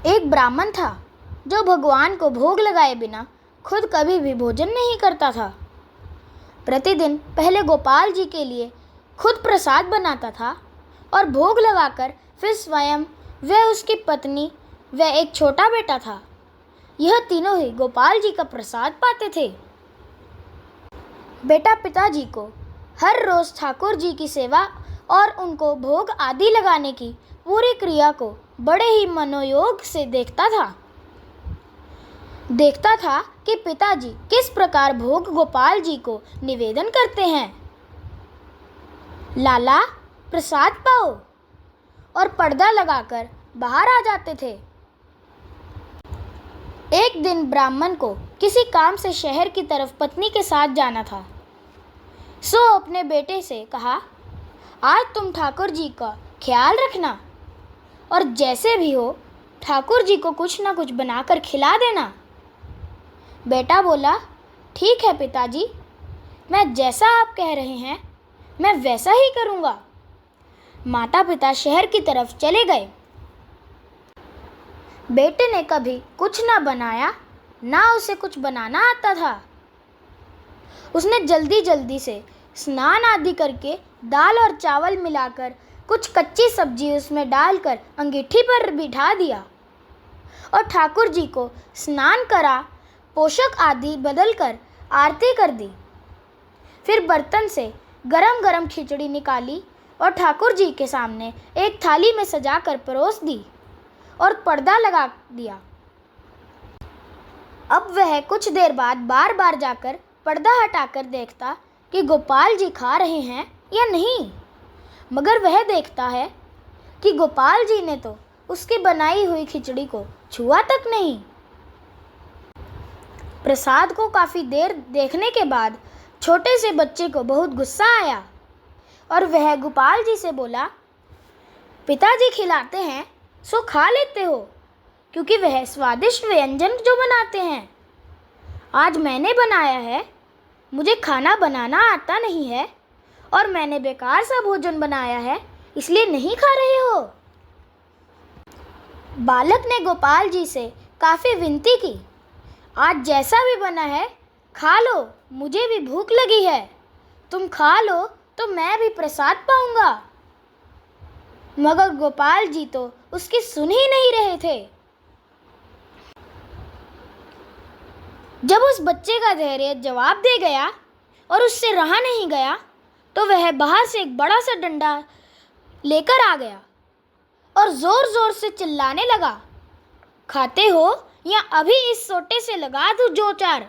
एक ब्राह्मण था जो भगवान को भोग लगाए बिना खुद कभी भी भोजन नहीं करता था। प्रतिदिन पहले गोपाल जी के लिए खुद प्रसाद बनाता था और भोग लगाकर फिर स्वयं, वह, उसकी पत्नी व एक छोटा बेटा था, यह तीनों ही गोपाल जी का प्रसाद पाते थे। बेटा पिताजी को हर रोज ठाकुर जी की सेवा और उनको भोग आदि लगाने की पूरी क्रिया को बड़े ही मनोयोग से देखता था कि पिताजी किस प्रकार भोग गोपाल जी को निवेदन करते हैं। लाला, प्रसाद पाओ, और पर्दा लगाकर बाहर आ जाते थे। एक दिन ब्राह्मण को किसी काम से शहर की तरफ पत्नी के साथ जाना था, सो अपने बेटे से कहा, आज तुम ठाकुर जी का ख्याल रखना और जैसे भी हो ठाकुर जी को कुछ ना कुछ बनाकर खिला देना। बेटा बोला, ठीक है पिताजी, मैं जैसा आप कह रहे हैं मैं वैसा ही करूँगा। माता पिता शहर की तरफ चले गए। बेटे ने कभी कुछ ना बनाया, ना उसे कुछ बनाना आता था। उसने जल्दी जल्दी से स्नान आदि करके दाल और चावल मिलाकर कुछ कच्ची सब्जी उसमें डालकर अंगीठी पर बिठा दिया और ठाकुर जी को स्नान करा, पोशाक आदि बदलकर आरती कर दी। फिर बर्तन से गरम गरम खिचड़ी निकाली और ठाकुर जी के सामने एक थाली में सजाकर परोस दी और पर्दा लगा दिया। अब वह कुछ देर बाद बार बार जाकर पर्दा हटाकर देखता कि गोपाल जी खा रहे हैं या नहीं, मगर वह देखता है कि गोपाल जी ने तो उसकी बनाई हुई खिचड़ी को छुआ तक नहीं। प्रसाद को काफ़ी देर देखने के बाद छोटे से बच्चे को बहुत गुस्सा आया और वह गोपाल जी से बोला, पिताजी खिलाते हैं सो खा लेते हो, क्योंकि वह स्वादिष्ट व्यंजन जो बनाते हैं आज मैंने बनाया है। मुझे खाना बनाना आता नहीं है और मैंने बेकार सा भोजन बनाया है, इसलिए नहीं खा रहे हो। बालक ने गोपाल जी से काफ़ी विनती की, आज जैसा भी बना है खा लो, मुझे भी भूख लगी है, तुम खा लो तो मैं भी प्रसाद पाऊंगा। मगर गोपाल जी तो उसकी सुन ही नहीं रहे थे। जब उस बच्चे का धैर्य जवाब दे गया और उससे रहा नहीं गया तो वह बाहर से एक बड़ा सा डंडा लेकर आ गया और ज़ोर ज़ोर से चिल्लाने लगा, खाते हो या अभी इस सोटे से लगा दूं दो चार।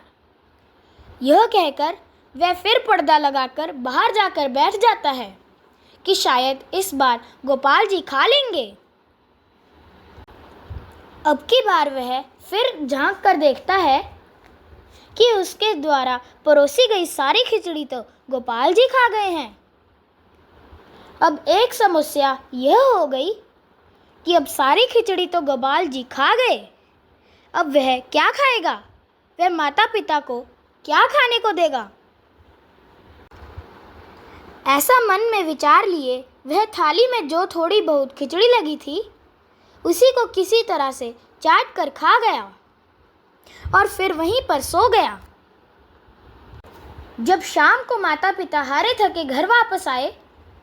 यह कहकर वह फिर पर्दा लगाकर बाहर जाकर बैठ जाता है कि शायद इस बार गोपाल जी खा लेंगे। अब की बार वह फिर झांक कर देखता है कि उसके द्वारा परोसी गई सारी खिचड़ी तो गोपाल जी खा गए हैं। अब एक समस्या यह हो गई कि अब सारी खिचड़ी तो गोपाल जी खा गए, अब वह क्या खाएगा, वह माता पिता को क्या खाने को देगा। ऐसा मन में विचार लिए वह थाली में जो थोड़ी बहुत खिचड़ी लगी थी उसी को किसी तरह से चाट कर खा गया और फिर वहीं पर सो गया। जब शाम को माता पिता हारे थके घर वापस आए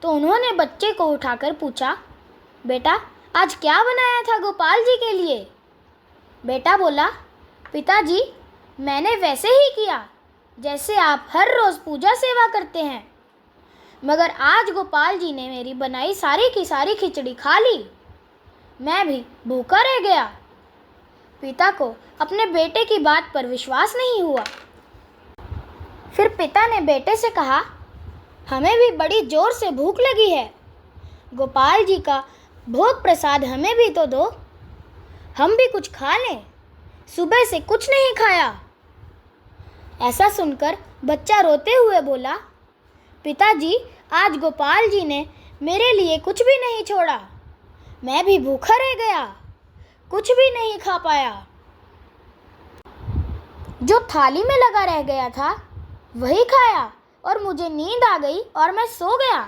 तो उन्होंने बच्चे को उठाकर पूछा, बेटा आज क्या बनाया था गोपाल जी के लिए। बेटा बोला, पिताजी मैंने वैसे ही किया जैसे आप हर रोज़ पूजा सेवा करते हैं, मगर आज गोपाल जी ने मेरी बनाई सारी की सारी खिचड़ी खा ली, मैं भी भूखा रह गया। पिता को अपने बेटे की बात पर विश्वास नहीं हुआ। फिर पिता ने बेटे से कहा, हमें भी बड़ी जोर से भूख लगी है, गोपाल जी का भोग प्रसाद हमें भी तो दो, हम भी कुछ खा लें, सुबह से कुछ नहीं खाया। ऐसा सुनकर बच्चा रोते हुए बोला, पिताजी आज गोपाल जी ने मेरे लिए कुछ भी नहीं छोड़ा, मैं भी भूखा रह गया, कुछ भी नहीं खा पाया। जो थाली में लगा रह गया था वही खाया और मुझे नींद आ गई और मैं सो गया।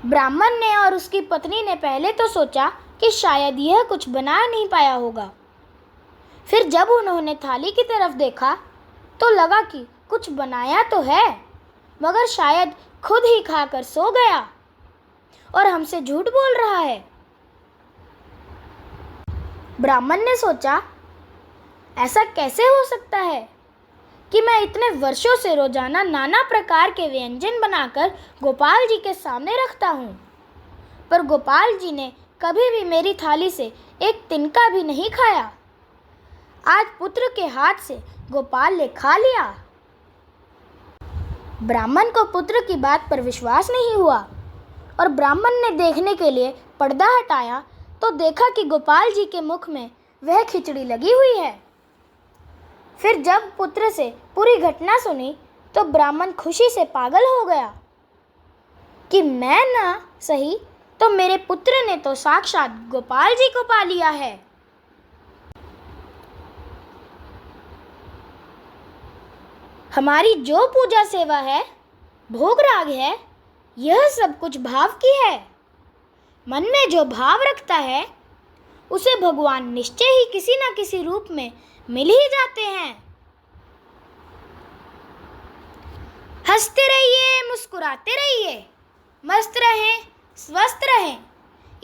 ब्राह्मण ने और उसकी पत्नी ने पहले तो सोचा कि शायद यह कुछ बना नहीं पाया होगा। फिर जब उन्होंने थाली की तरफ देखा तो लगा कि कुछ बनाया तो है, मगर शायद खुद ही खाकर सो गया और हमसे झूठ बोल रहा है। ब्राह्मण ने सोचा, ऐसा कैसे हो सकता है कि मैं इतने वर्षों से रोजाना नाना प्रकार के व्यंजन बनाकर गोपाल जी के सामने रखता हूँ, पर गोपाल जी ने कभी भी मेरी थाली से एक तिनका भी नहीं खाया। आज पुत्र के हाथ से गोपाल ने खा लिया। ब्राह्मण को पुत्र की बात पर विश्वास नहीं हुआ और ब्राह्मण ने देखने के लिए पर्दा हटाया तो देखा कि गोपाल जी के मुख में वह खिचड़ी लगी हुई है। फिर जब पुत्र से पूरी घटना सुनी तो ब्राह्मण खुशी से पागल हो गया कि मैं ना सही तो मेरे पुत्र ने तो साक्षात गोपाल जी को पा लिया है। हमारी जो पूजा सेवा है, भोग राग है, यह सब कुछ भाव की है। मन में जो भाव रखता है उसे भगवान निश्चय ही किसी न किसी रूप में मिल ही जाते हैं। हंसते रहिए, मुस्कुराते रहिए, मस्त रहें, स्वस्थ रहें।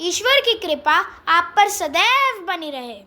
ईश्वर की कृपा आप पर सदैव बनी रहे।